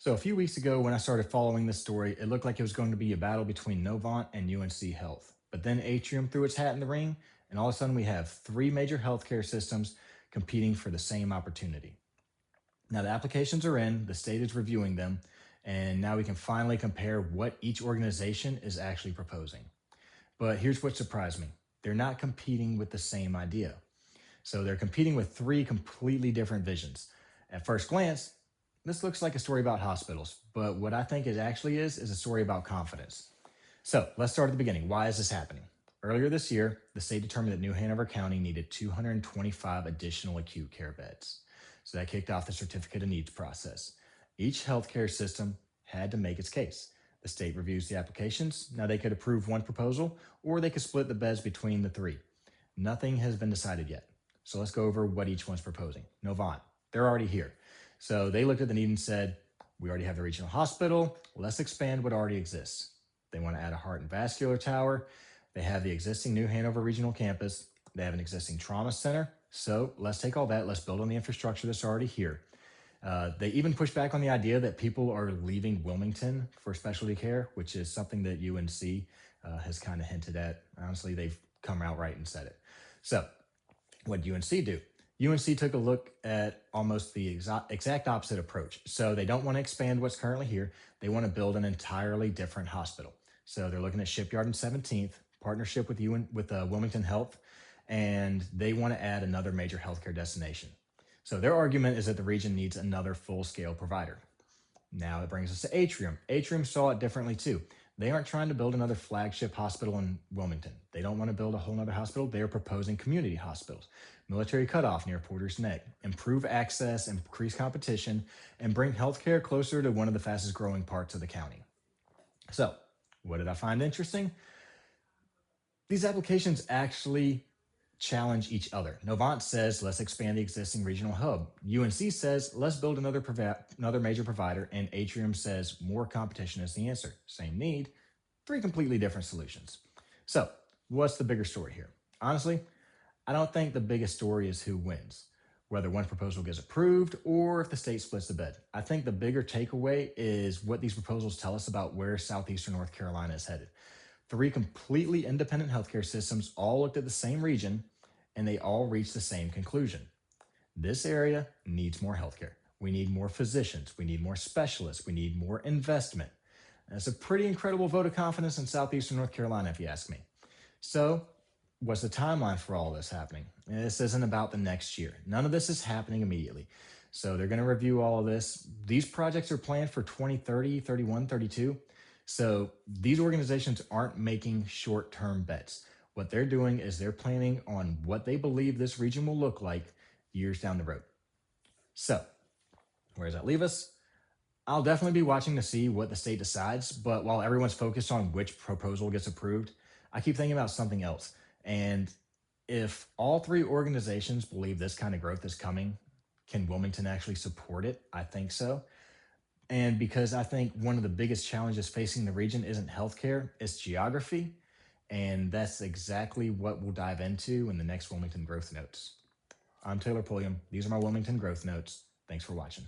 So a few weeks ago, when I started following this story, it looked like it was going to be a battle between Novant and UNC Health. But then Atrium threw its hat in the ring, and all of a sudden we have three major healthcare systems competing for the same opportunity. Now the applications are in, the state is reviewing them, and now we can finally compare what each organization is actually proposing. But here's what surprised me. They're not competing with the same idea. So they're competing with three completely different visions. At first glance, this looks like a story about hospitals, but what I think it actually is a story about confidence. So let's start at the beginning. Why is this happening? Earlier this year, the state determined that New Hanover County needed 225 additional acute care beds. So that kicked off the certificate of needs process. Each healthcare system had to make its case. The state reviews the applications. Now they could approve one proposal or they could split the beds between the three. Nothing has been decided yet. So let's go over what each one's proposing. Novant, they're already here. So they looked at the need and said, we already have the regional hospital. Let's expand what already exists. They want to add a heart and vascular tower. They have the existing New Hanover Regional Campus. They have an existing trauma center. So let's take all that. Let's build on the infrastructure that's already here. They even push back on the idea that people are leaving Wilmington for specialty care, which is something that UNC has kind of hinted at. Honestly, they've come outright and said it. So what did UNC do? UNC took a look at almost the exact opposite approach. So they don't want to expand what's currently here. They want to build an entirely different hospital. So they're looking at Shipyard and 17th, partnership with Wilmington Health, and they want to add another major healthcare destination. So their argument is that the region needs another full-scale provider. Now it brings us to Atrium. Atrium saw it differently too. They aren't trying to build another flagship hospital in Wilmington. They don't want to build a whole other hospital. They are proposing community hospitals, military cutoff near Porter's Neck, improve access, increase competition, and bring healthcare closer to one of the fastest growing parts of the county. So what did I find interesting? These applications actually challenge each other. Novant says, let's expand the existing regional hub. UNC says, let's build another major provider. And Atrium says, more competition is the answer. Same need, three completely different solutions. So what's the bigger story here? Honestly, I don't think the biggest story is who wins, whether one proposal gets approved or if the state splits the bed. I think the bigger takeaway is what these proposals tell us about where southeastern North Carolina is headed. Three completely independent healthcare systems all looked at the same region and they all reached the same conclusion. This area needs more healthcare. We need more physicians. We need more specialists. We need more investment. And it's a pretty incredible vote of confidence in southeastern North Carolina, if you ask me. So what's the timeline for all this happening? This isn't about the next year. None of this is happening immediately. So they're going to review all of this. These projects are planned for 2030, 31, 32. So these organizations aren't making short-term bets. What they're doing is they're planning on what they believe this region will look like years down the road. So where does that leave us? I'll definitely be watching to see what the state decides, but while everyone's focused on which proposal gets approved, I keep thinking about something else. And if all three organizations believe this kind of growth is coming, can Wilmington actually support it? I think so. And because I think one of the biggest challenges facing the region isn't healthcare, it's geography. And that's exactly what we'll dive into in the next Wilmington Growth Notes. I'm Taylor Pulliam. These are my Wilmington Growth Notes. Thanks for watching.